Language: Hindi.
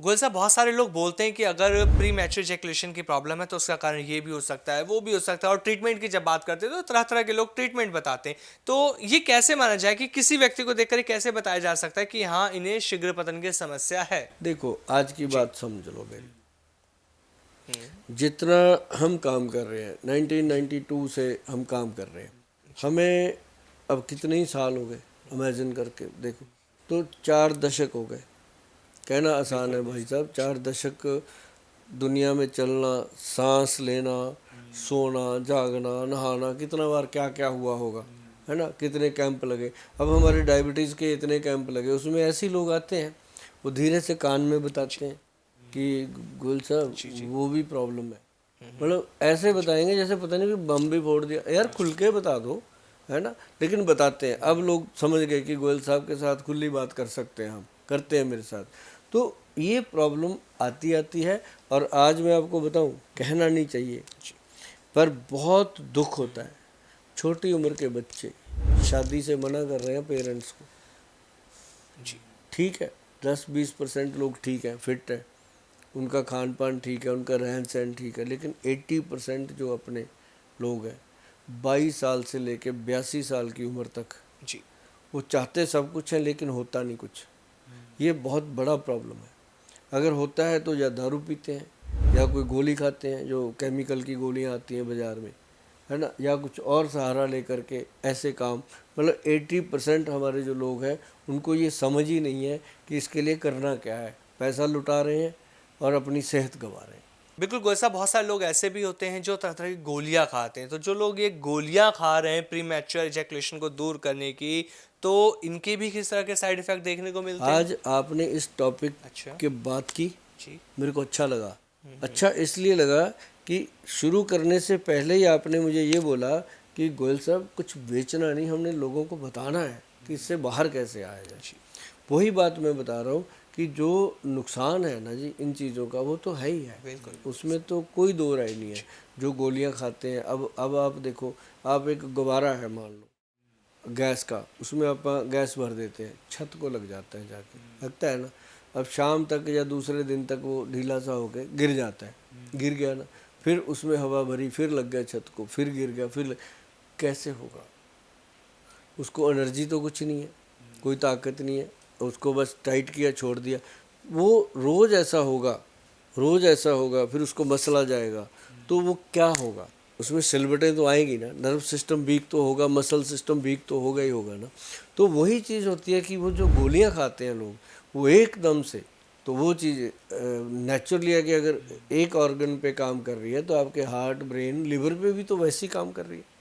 गोयल साहब, बहुत सारे लोग बोलते हैं कि अगर प्री मैच्योर इजैकुलेशन की प्रॉब्लम है तो उसका कारण ये भी हो सकता है, वो भी हो सकता है, और ट्रीटमेंट की जब बात करते हैं तो तरह तरह के लोग ट्रीटमेंट बताते हैं। तो ये कैसे माना जाए कि किसी व्यक्ति को देखकर ये कैसे बताया जा सकता है कि हाँ, इन्हें शीघ्र पतन की समस्या है? देखो, आज की जी। बात समझ लो मेरी। हम्म। जितना हम काम कर रहे हैं, 1992 से हम काम कर रहे हैं, जी। हमें अब कितने ही साल हो गए, इमेजिन करके देखो, तो 4 दशक हो गए। कहना आसान है बिल्कुल। भाई साहब, जी। 4 दशक दुनिया में चलना, सांस लेना, सोना, जागना, नहाना, कितना बार क्या क्या हुआ होगा, है ना। कितने कैंप लगे। अब हमारे डायबिटीज़ के इतने कैंप लगे, उसमें ऐसे ही लोग आते हैं, वो धीरे से कान में बताते हैं कि गोयल साहब जी। जी। वो भी प्रॉब्लम है। हम्म। मतलब ऐसे जी। बताएंगे जैसे पता नहीं कि बम भी फोड़ दिया। यार खुल के बता दो, है ना। लेकिन बताते हैं। अब लोग समझ गए कि गोयल साहब के साथ खुली बात कर सकते हैं, हम करते हैं मेरे साथ। तो ये प्रॉब्लम आती आती है। और आज मैं आपको बताऊं, कहना नहीं चाहिए जी। पर बहुत दुख होता है। छोटी उम्र के बच्चे शादी से मना कर रहे हैं पेरेंट्स को। जी। ठीक है, 10-20% लोग ठीक हैं, फिट है, उनका खान पान ठीक है, उनका रहन सहन ठीक है, लेकिन 80% जो अपने लोग हैं 22 साल से लेके 82 साल की उम्र तक, जी। वो चाहते सब कुछ है लेकिन होता नहीं कुछ। ये बहुत बड़ा प्रॉब्लम है। अगर होता है तो या दारू पीते हैं या कोई गोली खाते हैं, जो केमिकल की गोलियां आती हैं बाज़ार में, है ना, या कुछ और सहारा लेकर के ऐसे काम। मतलब 80% हमारे जो लोग हैं उनको ये समझ ही नहीं है कि इसके लिए करना क्या है। पैसा लुटा रहे हैं और अपनी सेहत गंवा रहे हैं। बिल्कुल गोयल साहब, बहुत सारे लोग ऐसे भी होते हैं जो तरह तरह की गोलियां खाते हैं। तो जो लोग ये गोलियां खा रहे हैं प्री मैच्योर इजैकुलेशन को दूर करने की, तो इनके भी किस तरह के साइड इफेक्ट देखने को मिलते हैं? आज आपने इस टॉपिक अच्छा। के बात की, जी। मेरे को अच्छा लगा। अच्छा इसलिए लगा कि शुरू करने से पहले ही आपने मुझे ये बोला कि गोयल साहब कुछ बेचना नहीं, हमने लोगों को बताना है कि इससे बाहर कैसे आया जाए। जी। वही बात मैं बता रहा हूँ कि जो नुकसान है ना जी इन चीज़ों का, वो तो है ही है, बिल्कुल। उसमें तो कोई दो राय नहीं है। जी। जो गोलियां खाते हैं, अब आप देखो, आप एक गुब्बारा है मान लो गैस का, उसमें आप गैस भर देते हैं, छत को लग जाता है, जाके लगता है ना। अब शाम तक या दूसरे दिन तक वो ढीला सा होके गिर जाता है, गिर गया ना, फिर उसमें हवा भरी, फिर लग गया छत को, फिर गिर गया, कैसे होगा। उसको एनर्जी तो कुछ नहीं है, कोई ताकत नहीं है, उसको बस टाइट किया, छोड़ दिया। वो रोज़ ऐसा होगा, रोज़ ऐसा होगा, फिर उसको मसला जाएगा, तो वो क्या होगा। उसमें सिलबटें तो आएंगी ना, नर्व सिस्टम वीक तो होगा, मसल सिस्टम वीक तो होगा ही होगा ना। तो वही चीज़ होती है कि वो जो गोलियां खाते हैं लोग, वो एकदम से, तो वो चीज़ नेचुरली है कि अगर एक ऑर्गन पे काम कर रही है तो आपके हार्ट, ब्रेन, लिवर पे भी तो वैसी काम कर रही है।